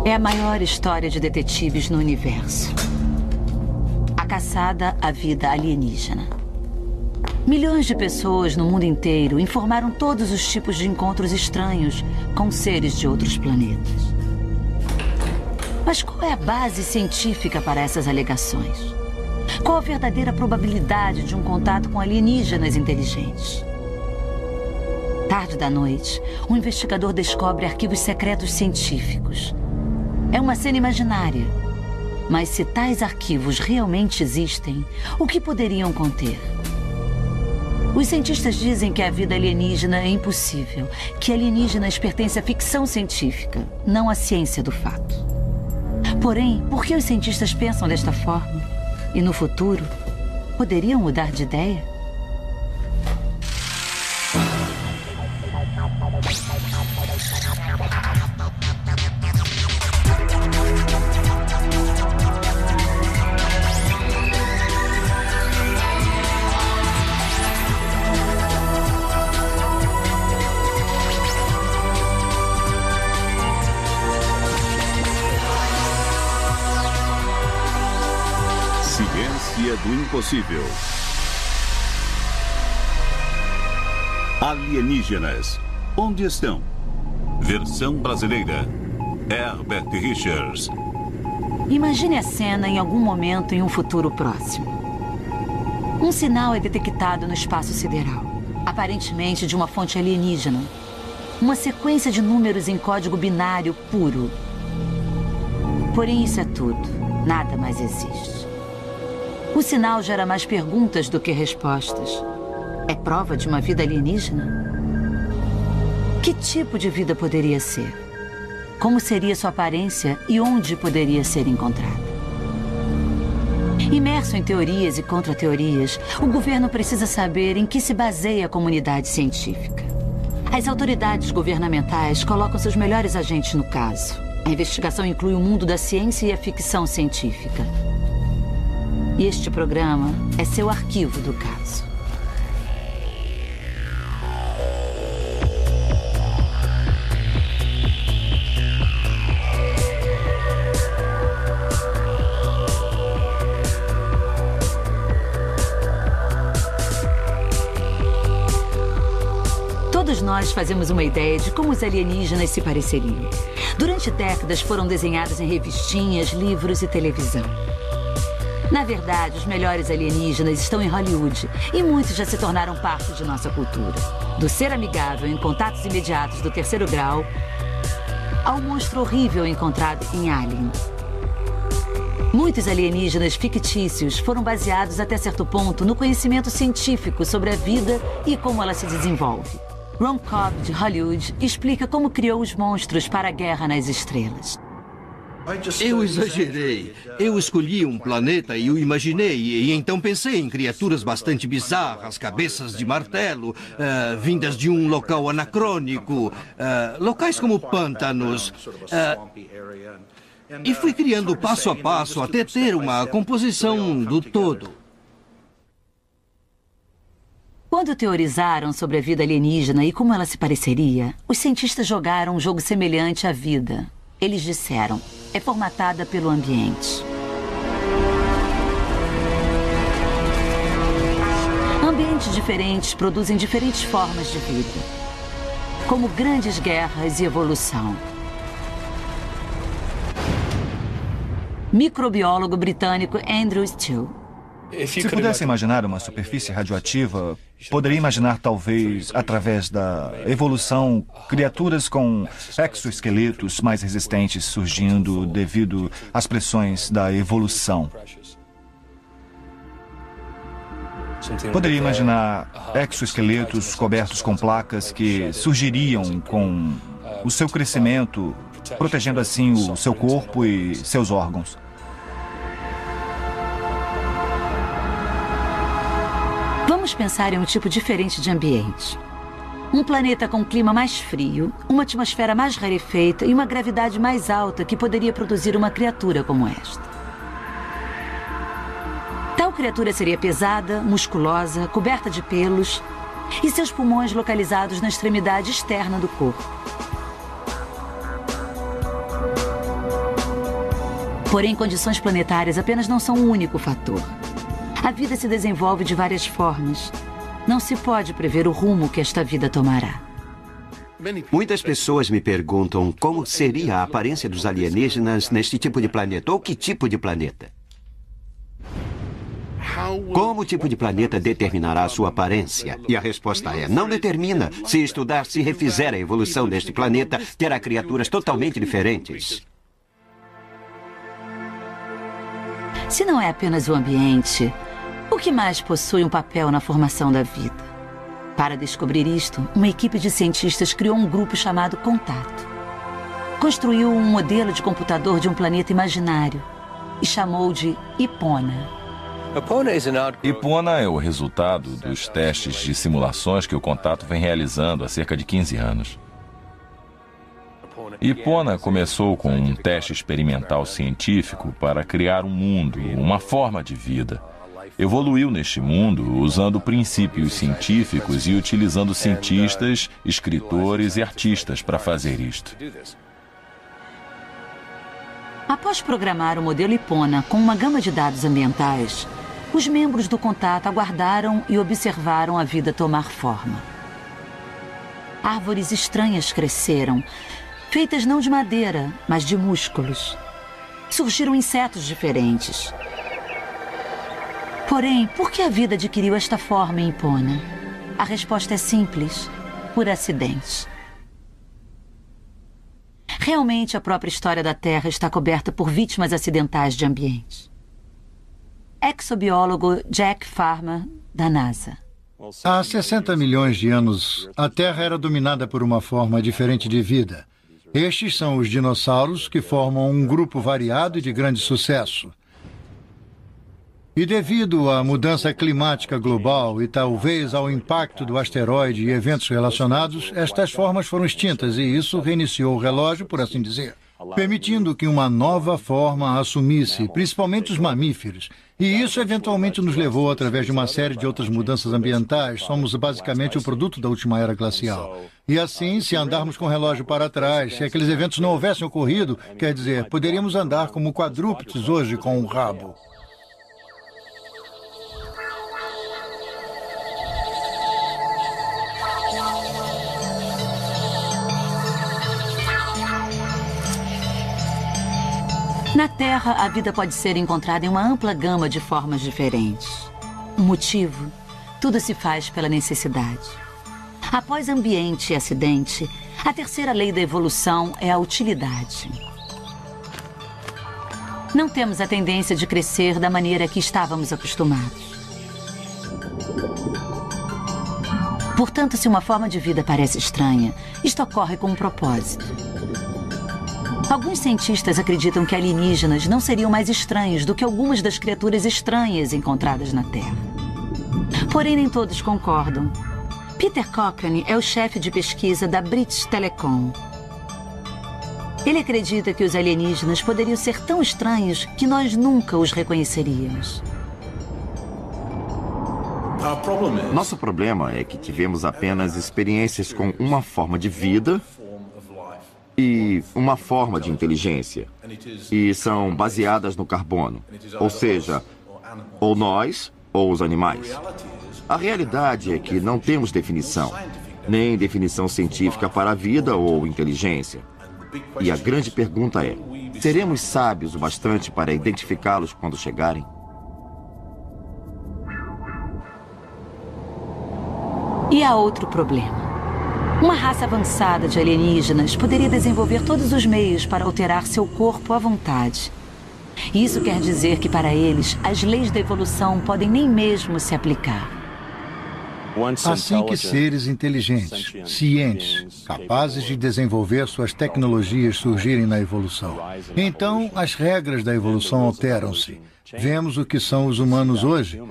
É a maior história de detetives no universo. A caçada à vida alienígena. Milhões de pessoas no mundo inteiro informaram todos os tipos de encontros estranhos com seres de outros planetas. Mas qual é a base científica para essas alegações? Qual a verdadeira probabilidade de um contato com alienígenas inteligentes? Tarde da noite, um investigador descobre arquivos secretos científicos. É uma cena imaginária. Mas se tais arquivos realmente existem, o que poderiam conter? Os cientistas dizem que a vida alienígena é impossível, que alienígenas pertencem à ficção científica, não à ciência do fato. Porém, por que os cientistas pensam desta forma? E no futuro, poderiam mudar de ideia? Ciência do impossível. Alienígenas. Onde estão? Versão brasileira. Herbert Richards. Imagine a cena em algum momento em um futuro próximo. Um sinal é detectado no espaço sideral, aparentemente de uma fonte alienígena. Uma sequência de números em código binário puro. Porém, isso é tudo. Nada mais existe. O sinal gera mais perguntas do que respostas. É prova de uma vida alienígena? Que tipo de vida poderia ser? Como seria sua aparência e onde poderia ser encontrada? Imerso em teorias e contra-teorias, o governo precisa saber em que se baseia a comunidade científica. As autoridades governamentais colocam seus melhores agentes no caso. A investigação inclui o mundo da ciência e a ficção científica. E este programa é seu arquivo do caso. Todos nós fazemos uma ideia de como os alienígenas se pareceriam. Durante décadas foram desenhados em revistinhas, livros e televisão. Na verdade, os melhores alienígenas estão em Hollywood e muitos já se tornaram parte de nossa cultura. Do ser amigável em contatos imediatos do terceiro grau ao monstro horrível encontrado em Alien. Muitos alienígenas fictícios foram baseados até certo ponto no conhecimento científico sobre a vida e como ela se desenvolve. Ron Cobb, de Hollywood, explica como criou os monstros para a Guerra nas Estrelas. Eu exagerei. Eu escolhi um planeta e o imaginei. E então pensei em criaturas bastante bizarras, cabeças de martelo, vindas de um local anacrônico, locais como pântanos. E fui criando passo a passo até ter uma composição do todo. Quando teorizaram sobre a vida alienígena e como ela se pareceria, os cientistas jogaram um jogo semelhante à vida. Eles disseram, é formatada pelo ambiente. Ambientes diferentes produzem diferentes formas de vida, como grandes guerras e evolução. Microbiólogo britânico Andrew Steele. Se pudesse imaginar uma superfície radioativa, poderia imaginar, talvez, através da evolução, criaturas com exoesqueletos mais resistentes surgindo devido às pressões da evolução. Poderia imaginar exoesqueletos cobertos com placas que surgiriam com o seu crescimento, protegendo assim o seu corpo e seus órgãos. Vamos pensar em um tipo diferente de ambiente. Um planeta com um clima mais frio, uma atmosfera mais rarefeita e uma gravidade mais alta que poderia produzir uma criatura como esta. Tal criatura seria pesada, musculosa, coberta de pelos e seus pulmões localizados na extremidade externa do corpo. Porém, condições planetárias apenas não são o único fator. A vida se desenvolve de várias formas. Não se pode prever o rumo que esta vida tomará. Muitas pessoas me perguntam como seria a aparência dos alienígenas neste tipo de planeta, ou que tipo de planeta. Como o tipo de planeta determinará a sua aparência? E a resposta é: não determina. Se estudar, se refizer a evolução deste planeta, terá criaturas totalmente diferentes. Se não é apenas o ambiente, o que mais possui um papel na formação da vida? Para descobrir isto, uma equipe de cientistas criou um grupo chamado Contato. Construiu um modelo de computador de um planeta imaginário e chamou de Epona. Epona é o resultado dos testes de simulações que o Contato vem realizando há cerca de 15 anos. Epona começou com um teste experimental científico para criar um mundo, uma forma de vida. Evoluiu neste mundo usando princípios científicos e utilizando cientistas, escritores e artistas para fazer isto. Após programar o modelo Epona com uma gama de dados ambientais, os membros do Contato aguardaram e observaram a vida tomar forma. Árvores estranhas cresceram, feitas não de madeira, mas de músculos. Surgiram insetos diferentes. Porém, por que a vida adquiriu esta forma em Epona? A resposta é simples: por acidente. Realmente, a própria história da Terra está coberta por vítimas acidentais de ambiente. Exobiólogo Jack Farmer, da NASA. Há 60 milhões de anos, a Terra era dominada por uma forma diferente de vida. Estes são os dinossauros, que formam um grupo variado e de grande sucesso. E devido à mudança climática global e talvez ao impacto do asteroide e eventos relacionados, estas formas foram extintas e isso reiniciou o relógio, por assim dizer, permitindo que uma nova forma assumisse, principalmente os mamíferos. E isso eventualmente nos levou, através de uma série de outras mudanças ambientais, somos basicamente o produto da última era glacial. E assim, se andarmos com o relógio para trás, se aqueles eventos não houvessem ocorrido, quer dizer, poderíamos andar como quadrúpedes hoje com um rabo. Na Terra, a vida pode ser encontrada em uma ampla gama de formas diferentes. O motivo? Tudo se faz pela necessidade. Após ambiente e acidente, a terceira lei da evolução é a utilidade. Não temos a tendência de crescer da maneira que estávamos acostumados. Portanto, se uma forma de vida parece estranha, isto ocorre com um propósito. Alguns cientistas acreditam que alienígenas não seriam mais estranhos do que algumas das criaturas estranhas encontradas na Terra. Porém, nem todos concordam. Peter Cochrane é o chefe de pesquisa da British Telecom. Ele acredita que os alienígenas poderiam ser tão estranhos que nós nunca os reconheceríamos. Nosso problema é que tivemos apenas experiências com uma forma de vida e uma forma de inteligência. E são baseadas no carbono. Ou seja, ou nós ou os animais. A realidade é que não temos definição, nem definição científica para a vida ou inteligência. E a grande pergunta é: seremos sábios o bastante para identificá-los quando chegarem? E há outro problema. Uma raça avançada de alienígenas poderia desenvolver todos os meios para alterar seu corpo à vontade. Isso quer dizer que, para eles, as leis da evolução podem nem mesmo se aplicar. Assim que seres inteligentes, cientes, capazes de desenvolver suas tecnologias surgirem na evolução, então as regras da evolução alteram-se. Vemos o que são os humanos hoje.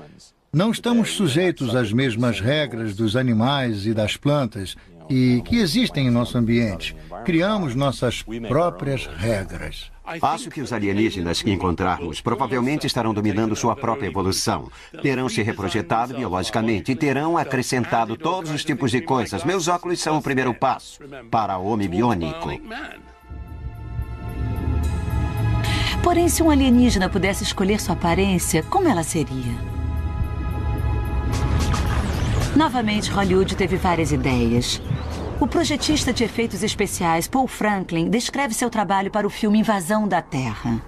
Não estamos sujeitos às mesmas regras dos animais e das plantas e que existem em nosso ambiente. Criamos nossas próprias regras. Acho que os alienígenas que encontrarmos provavelmente estarão dominando sua própria evolução. Terão se reprojetado biologicamente e terão acrescentado todos os tipos de coisas. Meus óculos são o primeiro passo para o homem biônico. Porém, se um alienígena pudesse escolher sua aparência, como ela seria? Novamente, Hollywood teve várias ideias. O projetista de efeitos especiais, Paul Franklin, descreve seu trabalho para o filme Invasão da Terra.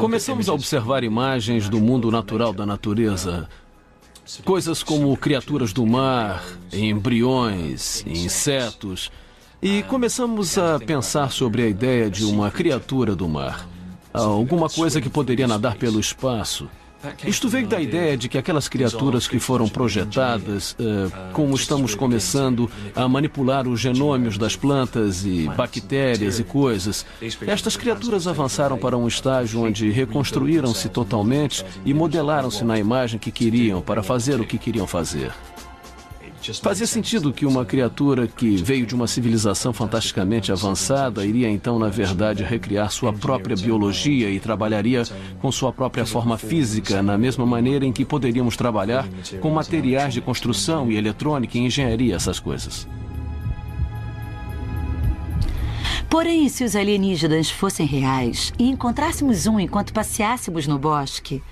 Começamos a observar imagens do mundo natural da natureza. Coisas como criaturas do mar, embriões, insetos. E começamos a pensar sobre a ideia de uma criatura do mar. Alguma coisa que poderia nadar pelo espaço. Isto veio da ideia de que aquelas criaturas que foram projetadas, como estamos começando a manipular os genômios das plantas e bactérias e coisas, estas criaturas avançaram para um estágio onde reconstruíram-se totalmente e modelaram-se na imagem que queriam para fazer o que queriam fazer. Fazia sentido que uma criatura que veio de uma civilização fantasticamente avançada iria então, na verdade, recriar sua própria biologia e trabalharia com sua própria forma física, na mesma maneira em que poderíamos trabalhar com materiais de construção e eletrônica e engenharia, essas coisas. Porém, se os alienígenas fossem reais e encontrássemos um enquanto passeássemos no bosque,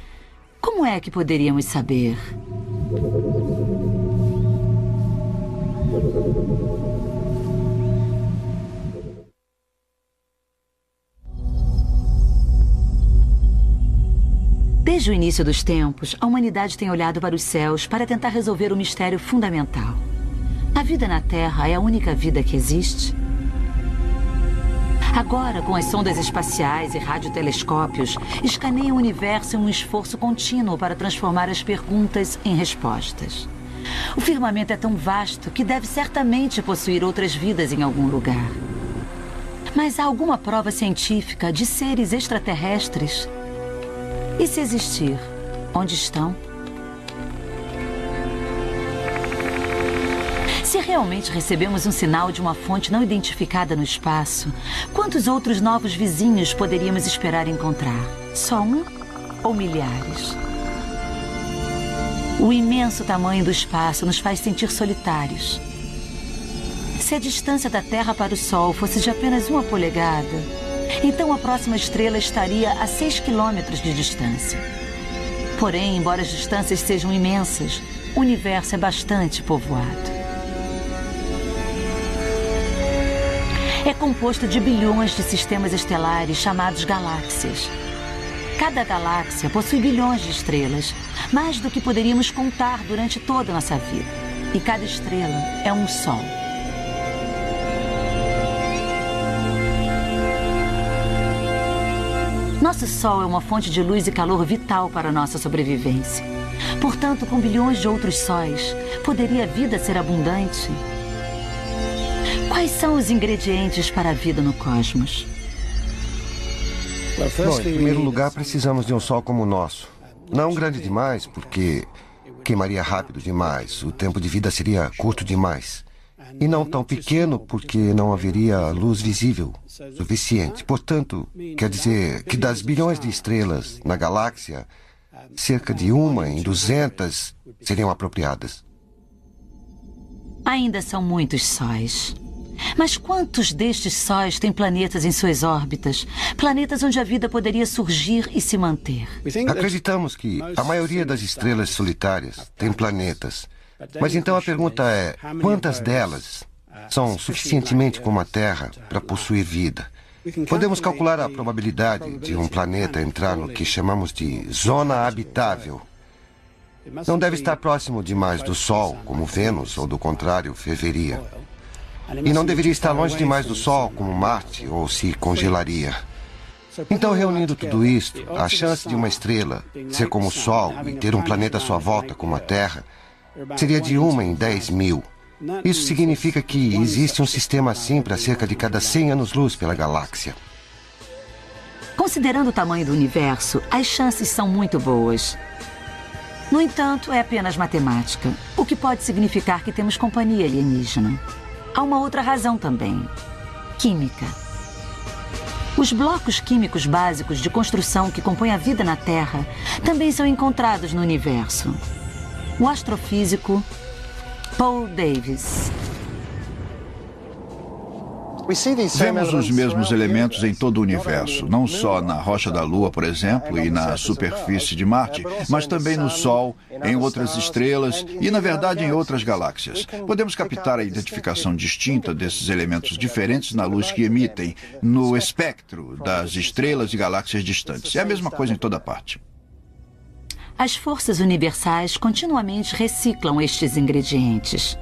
como é que poderíamos saber? Desde o início dos tempos, a humanidade tem olhado para os céus para tentar resolver o mistério fundamental. A vida na Terra é a única vida que existe? Agora, com as sondas espaciais e radiotelescópios, escaneiam o universo em um esforço contínuo para transformar as perguntas em respostas. O firmamento é tão vasto que deve certamente possuir outras vidas em algum lugar. Mas há alguma prova científica de seres extraterrestres? E se existir, onde estão? Se realmente recebemos um sinal de uma fonte não identificada no espaço, quantos outros novos vizinhos poderíamos esperar encontrar? Só um ou milhares? O imenso tamanho do espaço nos faz sentir solitários. Se a distância da Terra para o Sol fosse de apenas 1 polegada, então a próxima estrela estaria a 6 quilômetros de distância. Porém, embora as distâncias sejam imensas, o universo é bastante povoado. É composto de bilhões de sistemas estelares chamados galáxias. Cada galáxia possui bilhões de estrelas, mais do que poderíamos contar durante toda a nossa vida. E cada estrela é um sol. Nosso Sol é uma fonte de luz e calor vital para a nossa sobrevivência. Portanto, com bilhões de outros sóis, poderia a vida ser abundante? Quais são os ingredientes para a vida no cosmos? Bom, em primeiro lugar, precisamos de um Sol como o nosso. Não grande demais, porque queimaria rápido demais. O tempo de vida seria curto demais. E não tão pequeno, porque não haveria luz visível suficiente. Portanto, quer dizer que das bilhões de estrelas na galáxia, cerca de 1 em 200 seriam apropriadas. Ainda são muitos sóis. Mas quantos destes sóis têm planetas em suas órbitas? Planetas onde a vida poderia surgir e se manter? Acreditamos que a maioria das estrelas solitárias tem planetas. Mas então a pergunta é, quantas delas são suficientemente como a Terra para possuir vida? Podemos calcular a probabilidade de um planeta entrar no que chamamos de zona habitável. Não deve estar próximo demais do Sol, como Vênus, ou do contrário, ferveria. E não deveria estar longe demais do Sol, como Marte, ou se congelaria. Então, reunindo tudo isto, a chance de uma estrela ser como o Sol e ter um planeta à sua volta, como a Terra, seria de 1 em 10.000. Isso significa que existe um sistema assim para cerca de cada 100 anos-luz pela galáxia. Considerando o tamanho do universo, as chances são muito boas. No entanto, é apenas matemática, o que pode significar que temos companhia alienígena. Há uma outra razão também: química. Os blocos químicos básicos de construção que compõem a vida na Terra também são encontrados no universo. O astrofísico Paul Davies. Vemos os mesmos elementos em todo o universo, não só na rocha da Lua, por exemplo, e na superfície de Marte, mas também no Sol, em outras estrelas e, na verdade, em outras galáxias. Podemos captar a identificação distinta desses elementos diferentes na luz que emitem, no espectro das estrelas e galáxias distantes. É a mesma coisa em toda parte. As forças universais continuamente reciclam estes ingredientes.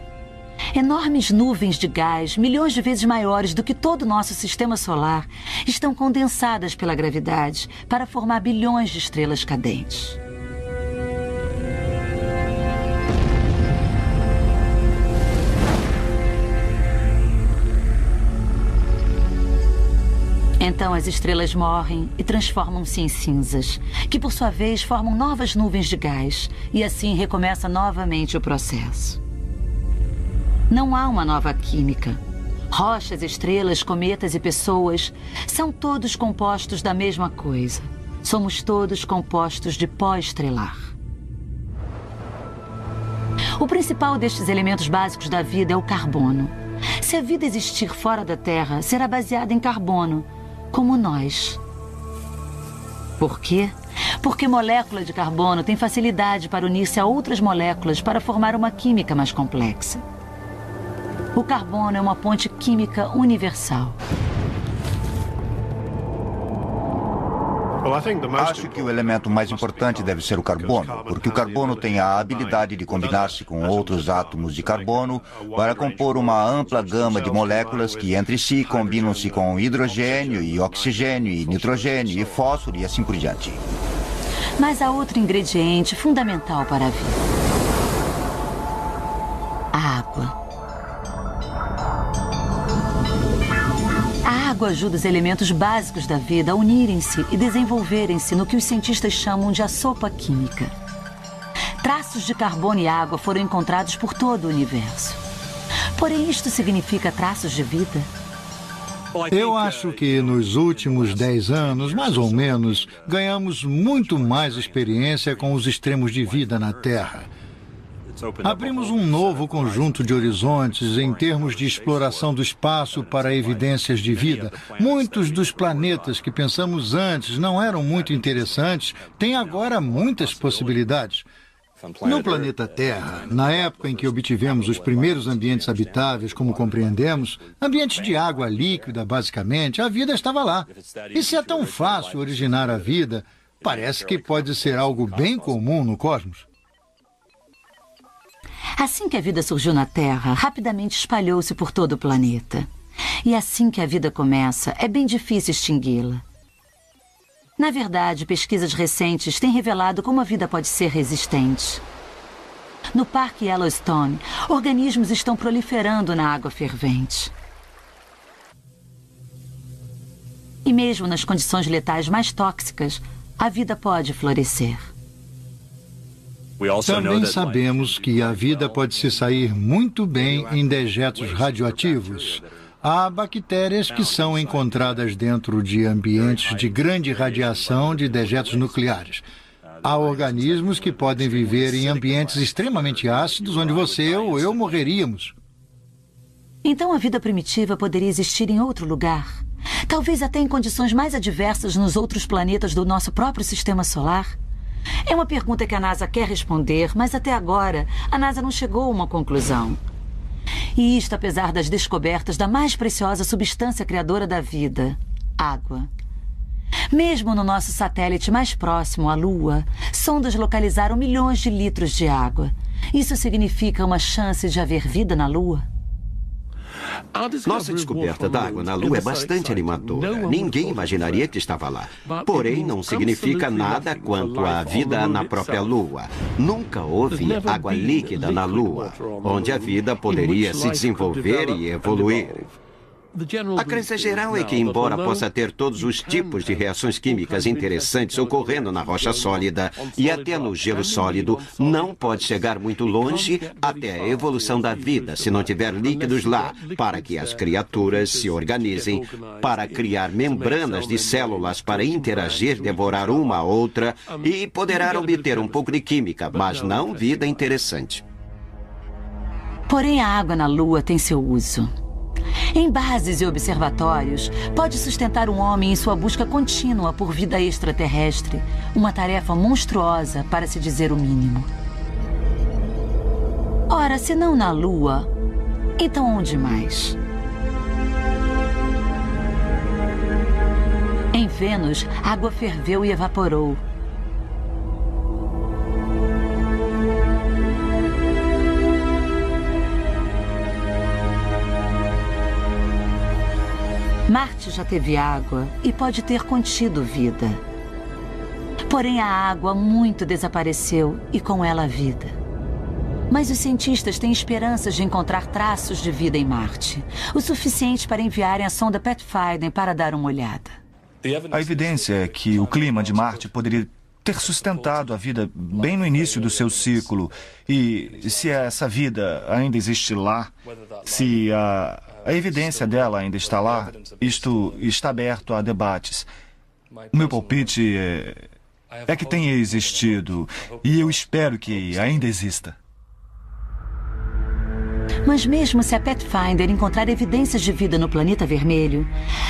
Enormes nuvens de gás, milhões de vezes maiores do que todo o nosso sistema solar, estão condensadas pela gravidade para formar bilhões de estrelas cadentes. Então as estrelas morrem e transformam-se em cinzas, que por sua vez formam novas nuvens de gás, e assim recomeça novamente o processo. Não há uma nova química. Rochas, estrelas, cometas e pessoas são todos compostos da mesma coisa. Somos todos compostos de pó estelar. O principal destes elementos básicos da vida é o carbono. Se a vida existir fora da Terra, será baseada em carbono, como nós. Por quê? Porque molécula de carbono tem facilidade para unir-se a outras moléculas para formar uma química mais complexa. O carbono é uma ponte química universal. Acho que o elemento mais importante deve ser o carbono, porque o carbono tem a habilidade de combinar-se com outros átomos de carbono para compor uma ampla gama de moléculas que entre si combinam-se com hidrogênio e oxigênio e nitrogênio e fósforo e assim por diante. Mas há outro ingrediente fundamental para a vida: a água. A água ajuda os elementos básicos da vida a unirem-se e desenvolverem-se no que os cientistas chamam de a sopa química. Traços de carbono e água foram encontrados por todo o universo. Porém, isto significa traços de vida? Eu acho que nos últimos 10 anos, mais ou menos, ganhamos muito mais experiência com os extremos de vida na Terra. Abrimos um novo conjunto de horizontes em termos de exploração do espaço para evidências de vida. Muitos dos planetas que pensamos antes não eram muito interessantes, têm agora muitas possibilidades. No planeta Terra, na época em que obtivemos os primeiros ambientes habitáveis, como compreendemos, ambientes de água líquida, basicamente, a vida estava lá. E se é tão fácil originar a vida, parece que pode ser algo bem comum no cosmos. Assim que a vida surgiu na Terra, rapidamente espalhou-se por todo o planeta. E assim que a vida começa, é bem difícil extingui-la. Na verdade, pesquisas recentes têm revelado como a vida pode ser resistente. No Parque Yellowstone, organismos estão proliferando na água fervente. E mesmo nas condições letais mais tóxicas, a vida pode florescer. Também sabemos que a vida pode se sair muito bem em dejetos radioativos. Há bactérias que são encontradas dentro de ambientes de grande radiação de dejetos nucleares. Há organismos que podem viver em ambientes extremamente ácidos, onde você ou eu morreríamos. Então a vida primitiva poderia existir em outro lugar? Talvez até em condições mais adversas nos outros planetas do nosso próprio sistema solar? É uma pergunta que a NASA quer responder, mas até agora a NASA não chegou a uma conclusão. E isto apesar das descobertas da mais preciosa substância criadora da vida, água. Mesmo no nosso satélite mais próximo, a Lua, sondas localizaram milhões de litros de água. Isso significa uma chance de haver vida na Lua? Nossa descoberta da água na Lua é bastante animadora. Ninguém imaginaria que estava lá. Porém, não significa nada quanto à vida na própria Lua. Nunca houve água líquida na Lua, onde a vida poderia se desenvolver e evoluir. A crença geral é que, embora possa ter todos os tipos de reações químicas interessantes ocorrendo na rocha sólida e até no gelo sólido, não pode chegar muito longe até a evolução da vida se não tiver líquidos lá, para que as criaturas se organizem, para criar membranas de células para interagir, devorar uma a outra e poderá obter um pouco de química, mas não vida interessante. Porém, a água na Lua tem seu uso. Em bases e observatórios, pode sustentar um homem em sua busca contínua por vida extraterrestre, uma tarefa monstruosa, para se dizer o mínimo. Ora, se não na Lua, então onde mais? Em Vênus, a água ferveu e evaporou. Marte já teve água e pode ter contido vida. Porém, a água muito desapareceu e com ela a vida. Mas os cientistas têm esperanças de encontrar traços de vida em Marte, o suficiente para enviarem a sonda Pathfinder para dar uma olhada. A evidência é que o clima de Marte poderia ter sustentado a vida bem no início do seu ciclo. E se essa vida ainda existe lá, se a evidência dela ainda está lá, isto está aberto a debates. O meu palpite é que tenha existido, e eu espero que ainda exista. Mas mesmo se a Pathfinder encontrar evidências de vida no planeta vermelho,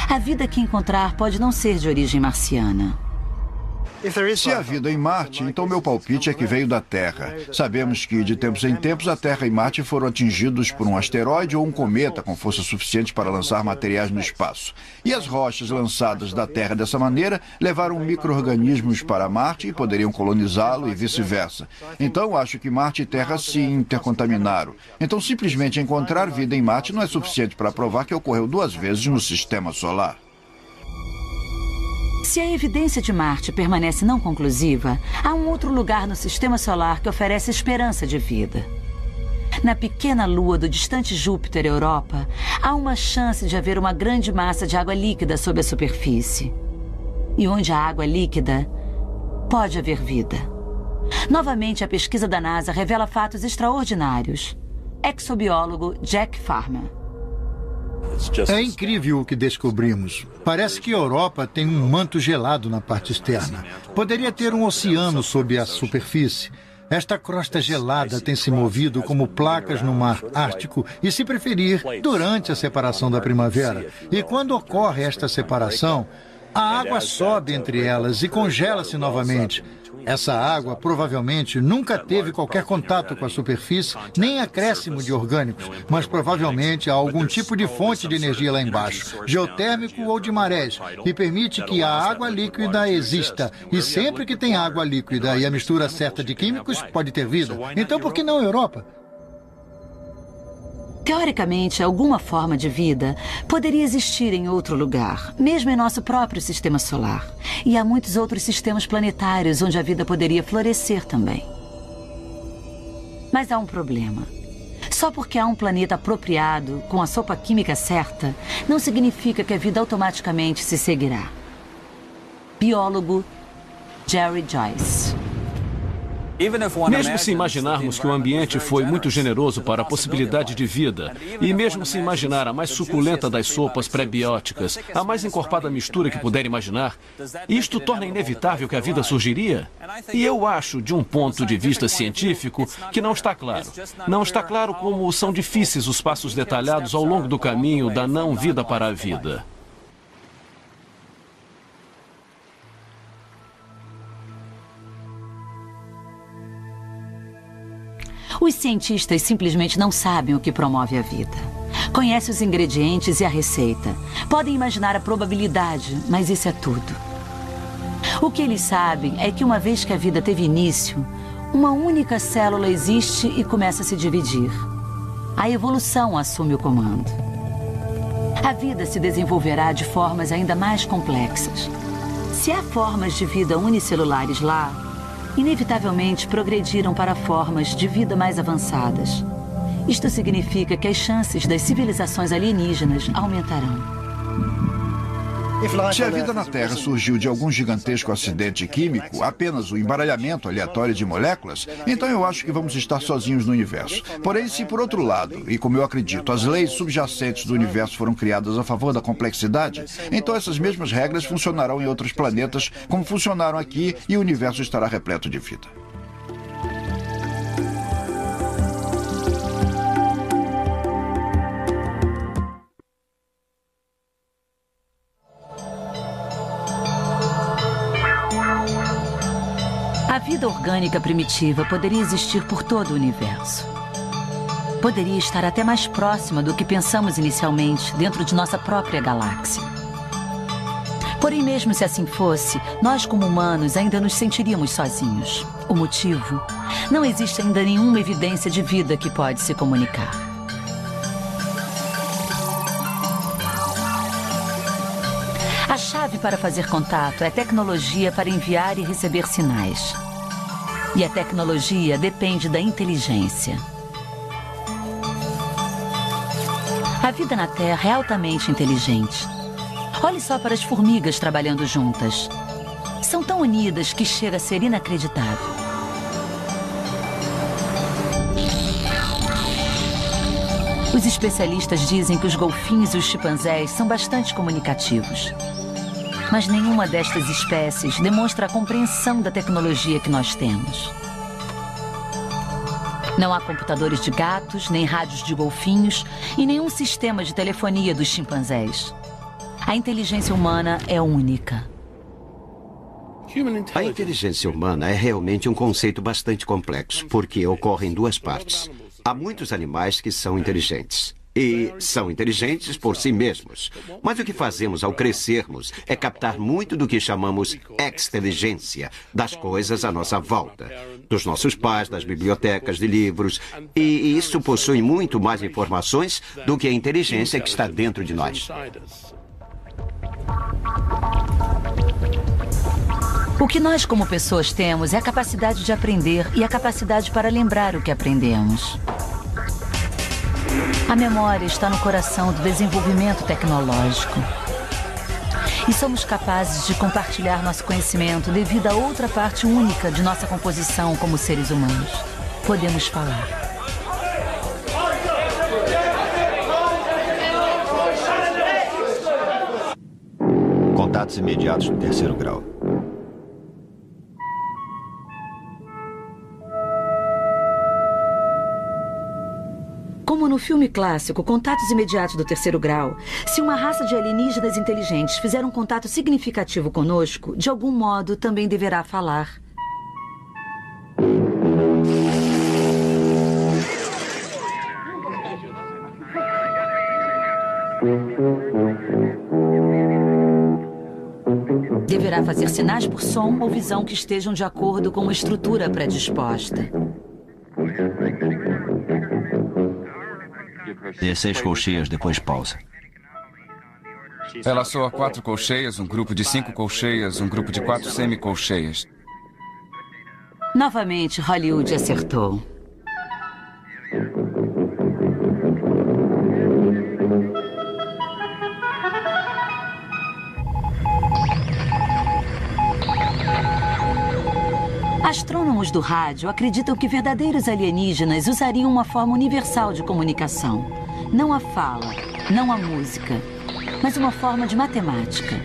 a vida que encontrar pode não ser de origem marciana. Se há vida em Marte, então meu palpite é que veio da Terra. Sabemos que, de tempos em tempos, a Terra e Marte foram atingidos por um asteroide ou um cometa com força suficiente para lançar materiais no espaço. E as rochas lançadas da Terra dessa maneira levaram micro-organismos para Marte e poderiam colonizá-lo e vice-versa. Então, acho que Marte e Terra se intercontaminaram. Então, simplesmente encontrar vida em Marte não é suficiente para provar que ocorreu 2 vezes no Sistema Solar. Se a evidência de Marte permanece não conclusiva, há um outro lugar no Sistema Solar que oferece esperança de vida. Na pequena lua do distante Júpiter, Europa, há uma chance de haver uma grande massa de água líquida sob a superfície. E onde há água líquida, pode haver vida. Novamente, a pesquisa da NASA revela fatos extraordinários. Exobiólogo Jack Farmer. É incrível o que descobrimos. Parece que a Europa tem um manto gelado na parte externa. Poderia ter um oceano sob a superfície. Esta crosta gelada tem se movido como placas no mar Ártico e, se preferir, durante a separação da primavera. E quando ocorre esta separação, a água sobe entre elas e congela-se novamente. Essa água provavelmente nunca teve qualquer contato com a superfície, nem acréscimo de orgânicos, mas provavelmente há algum tipo de fonte de energia lá embaixo, geotérmico ou de marés, que permite que a água líquida exista. E sempre que tem água líquida e a mistura certa de químicos, pode ter vida. Então por que não Europa? Teoricamente, alguma forma de vida poderia existir em outro lugar, mesmo em nosso próprio sistema solar. E há muitos outros sistemas planetários onde a vida poderia florescer também. Mas há um problema. Só porque há um planeta apropriado, com a sopa química certa, não significa que a vida automaticamente se seguirá. Biólogo Jerry Joyce. Mesmo se imaginarmos que o ambiente foi muito generoso para a possibilidade de vida, e mesmo se imaginar a mais suculenta das sopas pré-bióticas, a mais encorpada mistura que puder imaginar, isto torna inevitável que a vida surgiria? E eu acho, de um ponto de vista científico, que não está claro. Não está claro como são difíceis os passos detalhados ao longo do caminho da não-vida para a vida. Os cientistas simplesmente não sabem o que promove a vida. Conhecem os ingredientes e a receita. Podem imaginar a probabilidade, mas isso é tudo. O que eles sabem é que uma vez que a vida teve início, uma única célula existe e começa a se dividir. A evolução assume o comando. A vida se desenvolverá de formas ainda mais complexas. Se há formas de vida unicelulares lá, inevitavelmente progrediram para formas de vida mais avançadas. Isto significa que as chances das civilizações alienígenas aumentarão. Se a vida na Terra surgiu de algum gigantesco acidente químico, apenas o embaralhamento aleatório de moléculas, então eu acho que vamos estar sozinhos no universo. Porém, se por outro lado, e como eu acredito, as leis subjacentes do universo foram criadas a favor da complexidade, então essas mesmas regras funcionarão em outros planetas como funcionaram aqui e o universo estará repleto de vida. A vida orgânica primitiva poderia existir por todo o universo. Poderia estar até mais próxima do que pensamos inicialmente dentro de nossa própria galáxia. Porém, mesmo se assim fosse, nós como humanos ainda nos sentiríamos sozinhos. O motivo? Não existe ainda nenhuma evidência de vida que pode se comunicar. A chave para fazer contato é tecnologia para enviar e receber sinais. E a tecnologia depende da inteligência. A vida na Terra é altamente inteligente. Olhe só para as formigas trabalhando juntas. São tão unidas que chega a ser inacreditável. Os especialistas dizem que os golfinhos e os chimpanzés são bastante comunicativos. Mas nenhuma destas espécies demonstra a compreensão da tecnologia que nós temos. Não há computadores de gatos, nem rádios de golfinhos e nenhum sistema de telefonia dos chimpanzés. A inteligência humana é única. A inteligência humana é realmente um conceito bastante complexo, porque ocorre em duas partes. Há muitos animais que são inteligentes. E são inteligentes por si mesmos. Mas o que fazemos ao crescermos é captar muito do que chamamos exteligência, das coisas à nossa volta. Dos nossos pais, das bibliotecas de livros. E isso possui muito mais informações do que a inteligência que está dentro de nós. O que nós como pessoas temos é a capacidade de aprender e a capacidade para lembrar o que aprendemos. A memória está no coração do desenvolvimento tecnológico. E somos capazes de compartilhar nosso conhecimento devido a outra parte única de nossa composição como seres humanos. Podemos falar. Contatos imediatos do 3º grau. Como no filme clássico Contatos Imediatos do 3º Grau, se uma raça de alienígenas inteligentes fizer um contato significativo conosco, de algum modo também deverá falar. Deverá fazer sinais por som ou visão que estejam de acordo com uma estrutura predisposta. 16 colcheias, depois pausa. Ela soa 4 colcheias, um grupo de 5 colcheias, um grupo de 4 semicolcheias. Novamente, Hollywood acertou. Astrônomos do rádio acreditam que verdadeiros alienígenas usariam uma forma universal de comunicação. Não a fala, não a música, mas uma forma de matemática.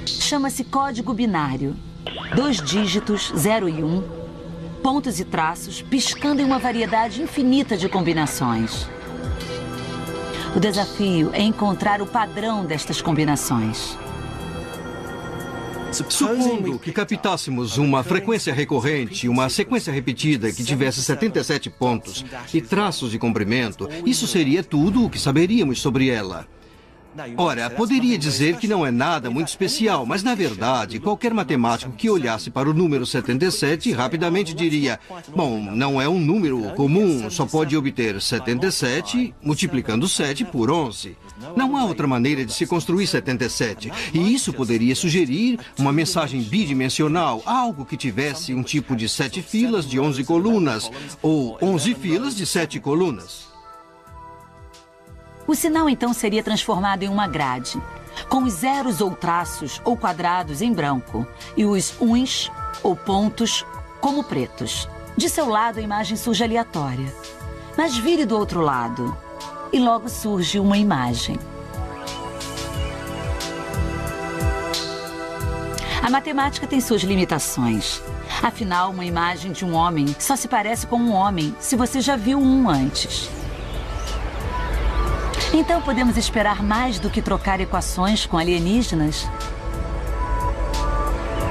Chama-se código binário. 2 dígitos, 0 e 1, pontos e traços, piscando em uma variedade infinita de combinações. O desafio é encontrar o padrão destas combinações. Supondo que captássemos uma frequência recorrente, uma sequência repetida que tivesse 77 pontos e traços de comprimento, isso seria tudo o que saberíamos sobre ela. Ora, poderia dizer que não é nada muito especial, mas na verdade, qualquer matemático que olhasse para o número 77 rapidamente diria: bom, não é um número comum, só pode obter 77 multiplicando 7 por 11. Não há outra maneira de se construir 77. E isso poderia sugerir uma mensagem bidimensional, algo que tivesse um tipo de 7 filas de 11 colunas, ou 11 filas de 7 colunas. O sinal, então, seria transformado em uma grade, com os zeros ou traços ou quadrados em branco e os uns ou pontos como pretos. De seu lado, a imagem surge aleatória. Mas vire do outro lado e logo surge uma imagem. A matemática tem suas limitações. Afinal, uma imagem de um homem só se parece com um homem se você já viu um antes. Então podemos esperar mais do que trocar equações com alienígenas?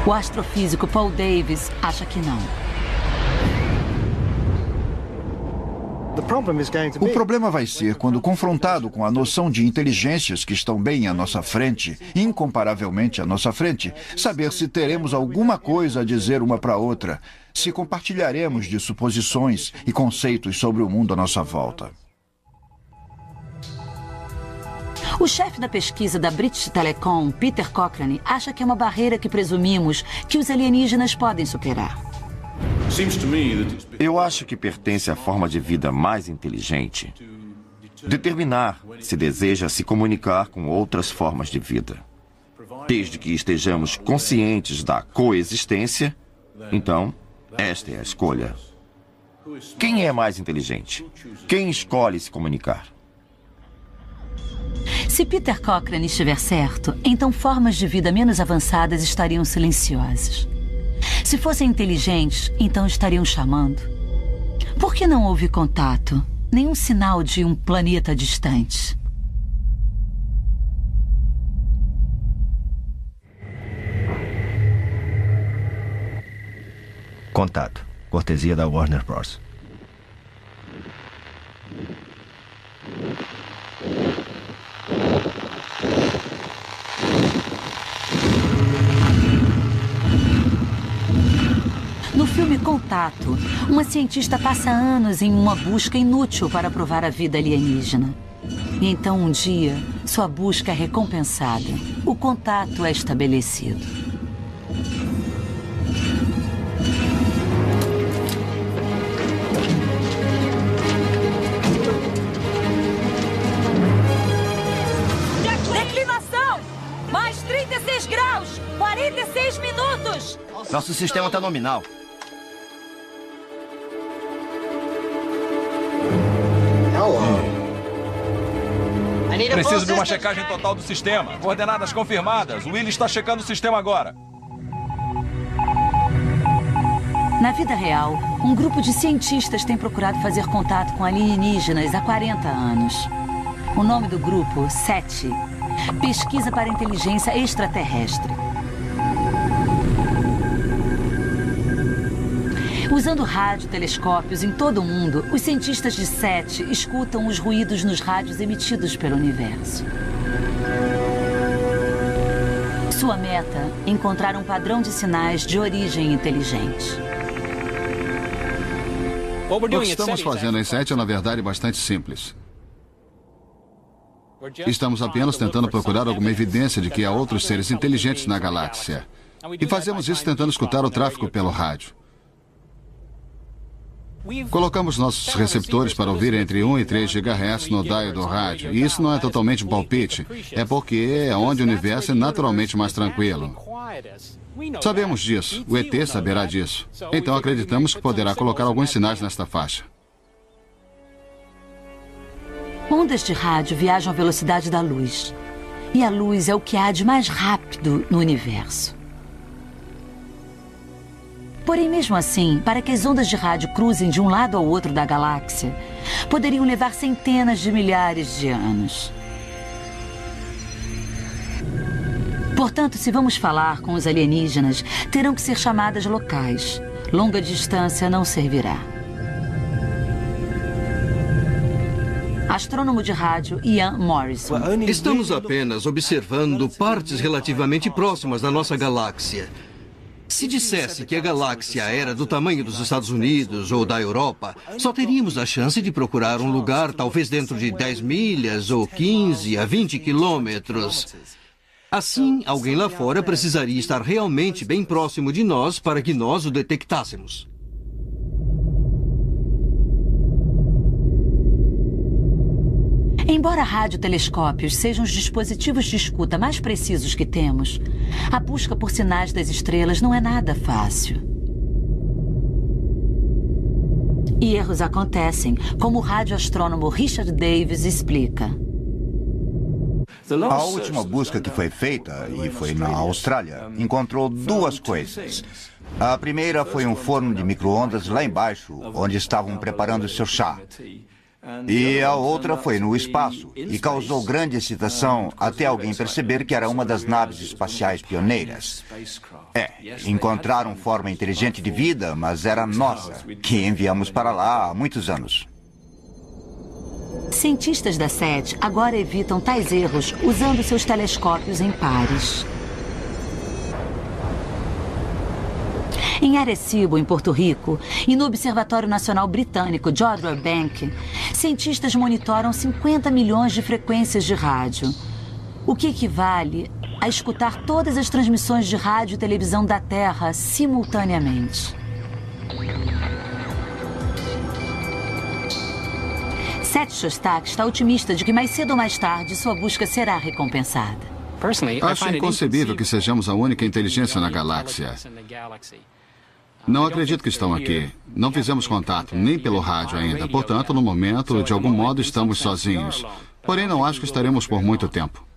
O astrofísico Paul Davies acha que não. O problema vai ser quando confrontado com a noção de inteligências que estão bem à nossa frente, incomparavelmente à nossa frente, saber se teremos alguma coisa a dizer uma para outra, se compartilharemos de suposições e conceitos sobre o mundo à nossa volta. O chefe da pesquisa da British Telecom, Peter Cochrane, acha que é uma barreira que presumimos que os alienígenas podem superar. Eu acho que pertence à forma de vida mais inteligente determinar se deseja se comunicar com outras formas de vida. Desde que estejamos conscientes da coexistência, então, esta é a escolha. Quem é mais inteligente? Quem escolhe se comunicar? Se Peter Cochrane estiver certo, então formas de vida menos avançadas estariam silenciosas. Se fossem inteligentes, então estariam chamando. Por que não houve contato? Nenhum sinal de um planeta distante. Contato. Cortesia da Warner Bros. No filme Contato, uma cientista passa anos em uma busca inútil para provar a vida alienígena. E então, um dia, sua busca é recompensada. O contato é estabelecido. Declinação! Mais 36 graus! 46 minutos! Nosso sistema está nominal. Preciso de uma checagem total do sistema. Coordenadas confirmadas. O Willy está checando o sistema agora. Na vida real, um grupo de cientistas tem procurado fazer contato com alienígenas há 40 anos. O nome do grupo, SETI, Pesquisa para Inteligência Extraterrestre. Usando radiotelescópios em todo o mundo, os cientistas de SETI escutam os ruídos nos rádios emitidos pelo universo. Sua meta, encontrar um padrão de sinais de origem inteligente. O que estamos fazendo em SETI é, na verdade, bastante simples. Estamos apenas tentando procurar alguma evidência de que há outros seres inteligentes na galáxia. E fazemos isso tentando escutar o tráfego pelo rádio. Colocamos nossos receptores para ouvir entre 1 e 3 GHz no dial do rádio. E isso não é totalmente um palpite. É porque é onde o universo é naturalmente mais tranquilo. Sabemos disso. O ET saberá disso. Então acreditamos que poderá colocar alguns sinais nesta faixa. Ondas de rádio viajam à velocidade da luz. E a luz é o que há de mais rápido no universo. Porém, mesmo assim, para que as ondas de rádio cruzem de um lado ao outro da galáxia, poderiam levar centenas de milhares de anos. Portanto, se vamos falar com os alienígenas, terão que ser chamadas locais. Longa distância não servirá. Astrônomo de rádio Ian Morrison. Estamos apenas observando partes relativamente próximas da nossa galáxia. Se dissesse que a galáxia era do tamanho dos Estados Unidos ou da Europa, só teríamos a chance de procurar um lugar talvez dentro de 10 milhas ou 15 a 20 quilômetros. Assim, alguém lá fora precisaria estar realmente bem próximo de nós para que nós o detectássemos. Embora radiotelescópios sejam os dispositivos de escuta mais precisos que temos, a busca por sinais das estrelas não é nada fácil. E erros acontecem, como o radioastrônomo Richard Davis explica. A última busca que foi feita, e foi na Austrália, encontrou duas coisas. A primeira foi um forno de micro-ondas lá embaixo, onde estavam preparando seu chá. E a outra foi no espaço e causou grande excitação até alguém perceber que era uma das naves espaciais pioneiras. Encontraram forma inteligente de vida, mas era nossa, que enviamos para lá há muitos anos. Cientistas da SETI agora evitam tais erros usando seus telescópios em pares. Em Arecibo, em Porto Rico, e no Observatório Nacional Britânico Jodrell Bank, cientistas monitoram 50 milhões de frequências de rádio, o que equivale a escutar todas as transmissões de rádio e televisão da Terra simultaneamente. Seth Shostak está otimista de que mais cedo ou mais tarde sua busca será recompensada. Acho inconcebível que sejamos a única inteligência na galáxia. Não acredito que estão aqui. Não fizemos contato, nem pelo rádio ainda. Portanto, no momento, de algum modo, estamos sozinhos. Porém, não acho que estaremos por muito tempo.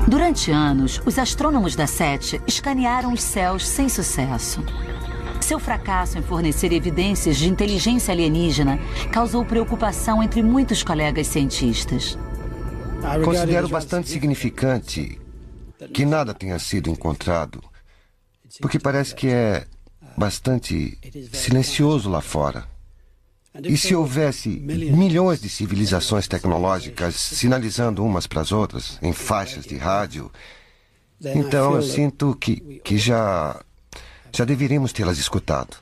Durante anos, os astrônomos da SETI escanearam os céus sem sucesso. Seu fracasso em fornecer evidências de inteligência alienígena causou preocupação entre muitos colegas cientistas. Considero bastante significante que nada tenha sido encontrado, porque parece que é bastante silencioso lá fora. E se houvesse milhões de civilizações tecnológicas sinalizando umas para as outras em faixas de rádio, então eu sinto que já deveríamos tê-las escutado.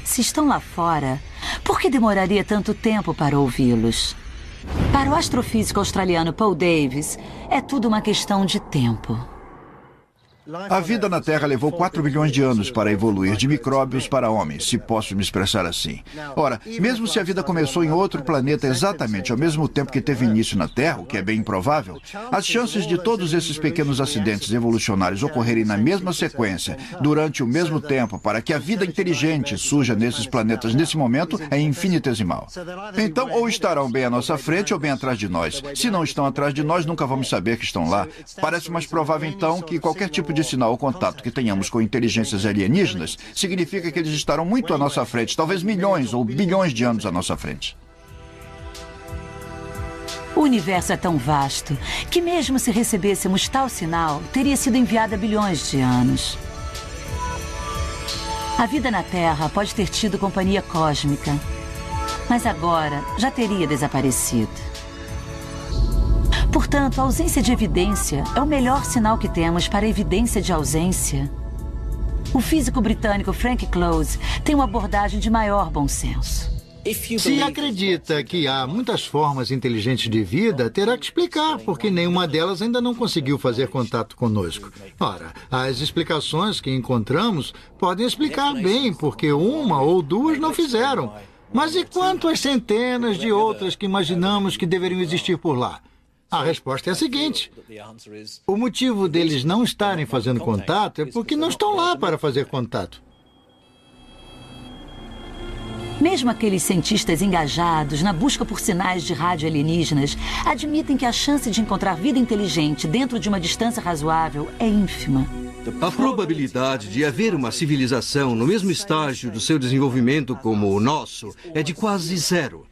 Se estão lá fora, por que demoraria tanto tempo para ouvi-los? Para o astrofísico australiano Paul Davies, é tudo uma questão de tempo. A vida na Terra levou 4 bilhões de anos para evoluir de micróbios para homens, se posso me expressar assim. Ora, mesmo se a vida começou em outro planeta exatamente ao mesmo tempo que teve início na Terra, o que é bem improvável, as chances de todos esses pequenos acidentes evolucionários ocorrerem na mesma sequência, durante o mesmo tempo, para que a vida inteligente surja nesses planetas nesse momento, é infinitesimal. Então, ou estarão bem à nossa frente ou bem atrás de nós. Se não estão atrás de nós, nunca vamos saber que estão lá. Parece mais provável, então, que qualquer tipo de sinal ou contato que tenhamos com inteligências alienígenas significa que eles estarão muito à nossa frente, talvez milhões ou bilhões de anos à nossa frente. O universo é tão vasto que mesmo se recebêssemos tal sinal, teria sido enviado há bilhões de anos. A vida na Terra pode ter tido companhia cósmica, mas agora já teria desaparecido. Portanto, a ausência de evidência é o melhor sinal que temos para a evidência de ausência. O físico britânico Frank Close tem uma abordagem de maior bom senso. Se acredita que há muitas formas inteligentes de vida, terá que explicar, porque nenhuma delas ainda não conseguiu fazer contato conosco. Ora, as explicações que encontramos podem explicar bem, porque uma ou duas não fizeram. Mas e quanto às centenas de outras que imaginamos que deveriam existir por lá? A resposta é a seguinte: o motivo deles não estarem fazendo contato é porque não estão lá para fazer contato. Mesmo aqueles cientistas engajados na busca por sinais de rádio alienígenas admitem que a chance de encontrar vida inteligente dentro de uma distância razoável é ínfima. A probabilidade de haver uma civilização no mesmo estágio do seu desenvolvimento como o nosso é de quase zero.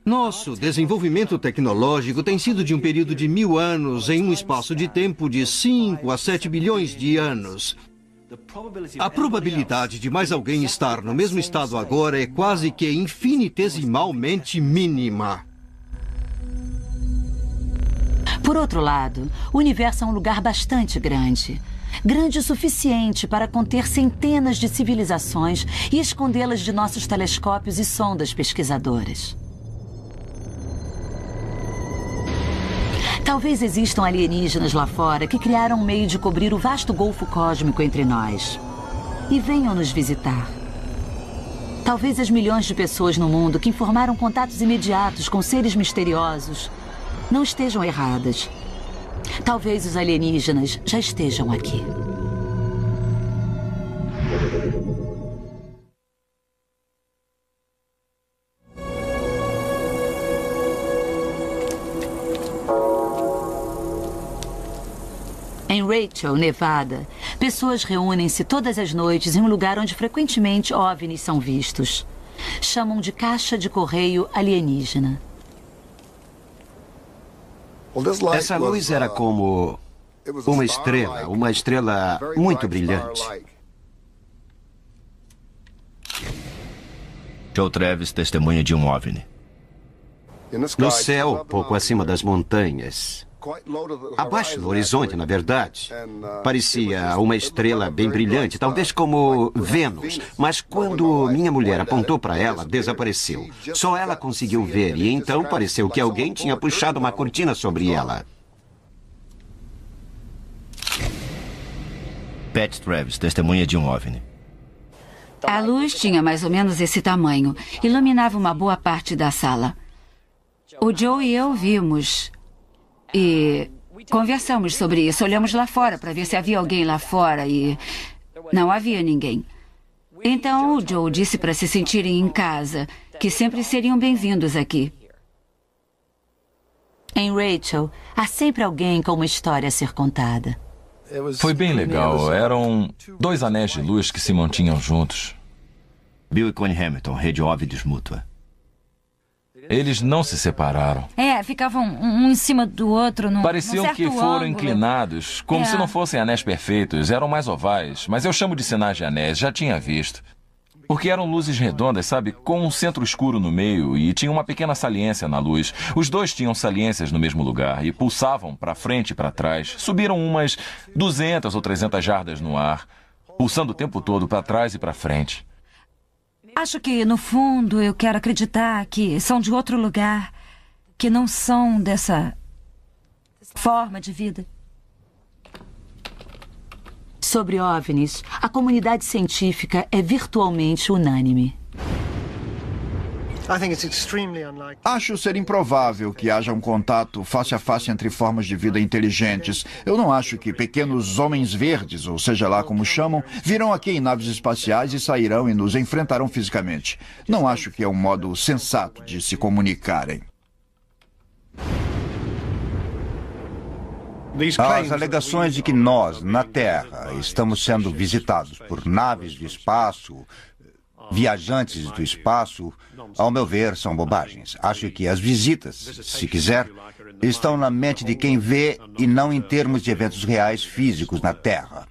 Nosso desenvolvimento tecnológico tem sido de um período de 1000 anos em um espaço de tempo de 5 a 7 bilhões de anos. A probabilidade de mais alguém estar no mesmo estado agora é quase que infinitesimalmente mínima. Por outro lado, o universo é um lugar bastante grande. Grande o suficiente para conter centenas de civilizações e escondê-las de nossos telescópios e sondas pesquisadoras. Talvez existam alienígenas lá fora que criaram um meio de cobrir o vasto golfo cósmico entre nós. E venham nos visitar. Talvez as milhões de pessoas no mundo que informaram contatos imediatos com seres misteriosos não estejam erradas. Talvez os alienígenas já estejam aqui. Em Rachel, Nevada, pessoas reúnem-se todas as noites em um lugar onde frequentemente OVNIs são vistos. Chamam de caixa de correio alienígena. Essa luz era como uma estrela muito brilhante. Joe Travis testemunha de um OVNI. No céu, pouco acima das montanhas. Abaixo do horizonte, na verdade. Parecia uma estrela bem brilhante, talvez como Vênus. Mas quando minha mulher apontou para ela, desapareceu. Só ela conseguiu ver e então pareceu que alguém tinha puxado uma cortina sobre ela. Pat Travis testemunha de um OVNI. A luz tinha mais ou menos esse tamanho. Iluminava uma boa parte da sala. O Joe e eu vimos. E conversamos sobre isso. Olhamos lá fora para ver se havia alguém lá fora e não havia ninguém. Então o Joe disse para se sentirem em casa, que sempre seriam bem-vindos aqui. Em Rachel, há sempre alguém com uma história a ser contada. Foi bem legal. Eram 2 anéis de luz que se mantinham juntos. Bill e Connie Hamilton, rede OVNIs mútua. Eles não se separaram. Ficavam um em cima do outro. Pareciam num que certo foram ângulo. inclinados, como se não fossem anéis perfeitos. Eram mais ovais, mas eu chamo de sinais de anéis, já tinha visto. Porque eram luzes redondas, sabe, com um centro escuro no meio e tinha uma pequena saliência na luz. Os 2 tinham saliências no mesmo lugar e pulsavam para frente e para trás. Subiram umas 200 ou 300 jardas no ar, pulsando o tempo todo para trás e para frente. Acho que, no fundo, eu quero acreditar que são de outro lugar, que não são dessa forma de vida. Sobre OVNIs, a comunidade científica é virtualmente unânime. Acho ser improvável que haja um contato face a face entre formas de vida inteligentes. Eu não acho que pequenos homens verdes, ou seja lá como chamam, virão aqui em naves espaciais e sairão e nos enfrentarão fisicamente. Não acho que é um modo sensato de se comunicarem. As alegações de que nós, na Terra, estamos sendo visitados por naves do espaço, viajantes do espaço, ao meu ver, são bobagens. Acho que as visitas, se quiser, estão na mente de quem vê e não em termos de eventos reais físicos na Terra.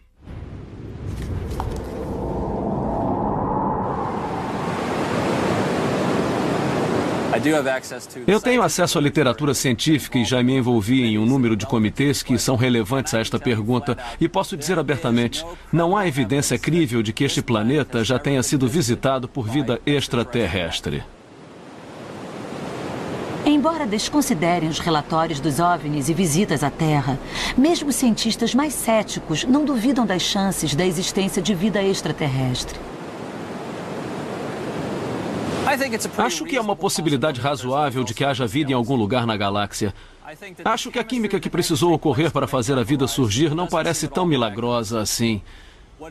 Eu tenho acesso à literatura científica e já me envolvi em um número de comitês que são relevantes a esta pergunta e posso dizer abertamente, não há evidência crível de que este planeta já tenha sido visitado por vida extraterrestre. Embora desconsiderem os relatórios dos OVNIs e visitas à Terra, mesmo cientistas mais céticos não duvidam das chances da existência de vida extraterrestre. Acho que é uma possibilidade razoável de que haja vida em algum lugar na galáxia. Acho que a química que precisou ocorrer para fazer a vida surgir não parece tão milagrosa assim.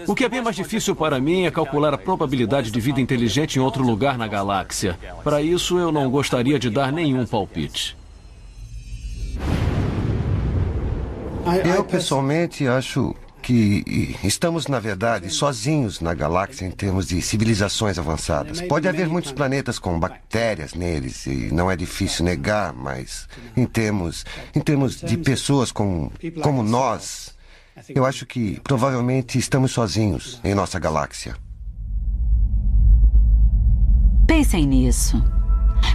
O que é bem mais difícil para mim é calcular a probabilidade de vida inteligente em outro lugar na galáxia. Para isso, eu não gostaria de dar nenhum palpite. Eu, pessoalmente, acho que estamos, na verdade, sozinhos na galáxia em termos de civilizações avançadas. Pode haver muitos planetas com bactérias neles, e não é difícil negar, mas em termos de pessoas como nós, eu acho que provavelmente estamos sozinhos em nossa galáxia. Pensem nisso.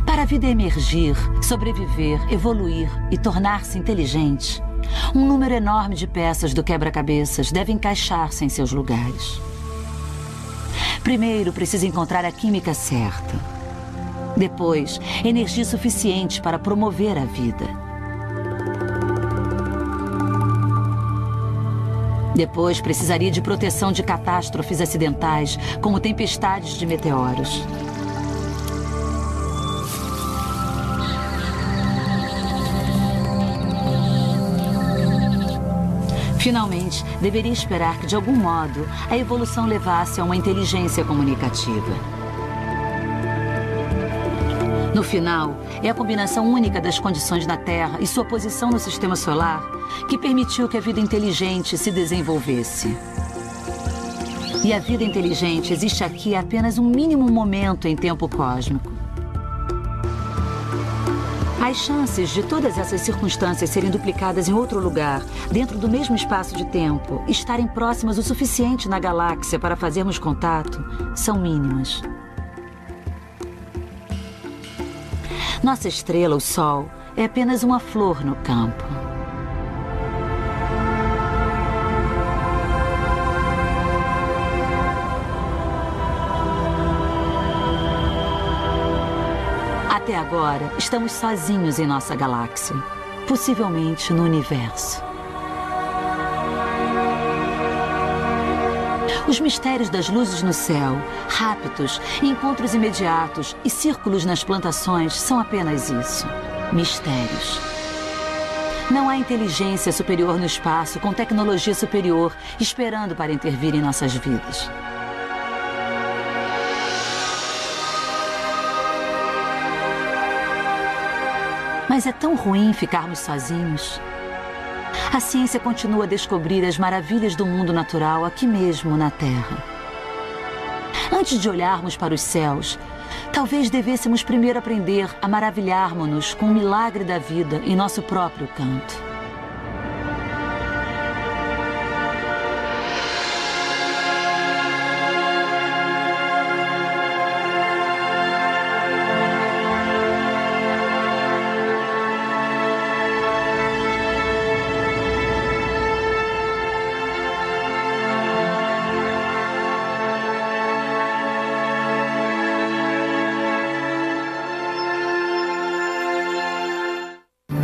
Para a vida emergir, sobreviver, evoluir e tornar-se inteligente, um número enorme de peças do quebra-cabeças deve encaixar-se em seus lugares. Primeiro, precisa encontrar a química certa. Depois, energia suficiente para promover a vida. Depois, precisaria de proteção de catástrofes acidentais, como tempestades de meteoros. Finalmente, deveria esperar que, de algum modo, a evolução levasse a uma inteligência comunicativa. No final, é a combinação única das condições na Terra e sua posição no sistema solar que permitiu que a vida inteligente se desenvolvesse. E a vida inteligente existe aqui há apenas um mínimo momento em tempo cósmico. As chances de todas essas circunstâncias serem duplicadas em outro lugar, dentro do mesmo espaço de tempo, estarem próximas o suficiente na galáxia para fazermos contato, são mínimas. Nossa estrela, o Sol, é apenas uma flor no campo. Até agora, estamos sozinhos em nossa galáxia, possivelmente no universo. Os mistérios das luzes no céu, raptos, encontros imediatos e círculos nas plantações são apenas isso, mistérios. Não há inteligência superior no espaço com tecnologia superior esperando para intervir em nossas vidas. Mas é tão ruim ficarmos sozinhos. A ciência continua a descobrir as maravilhas do mundo natural aqui mesmo na Terra. Antes de olharmos para os céus, talvez devêssemos primeiro aprender a maravilharmos-nos com o milagre da vida em nosso próprio canto.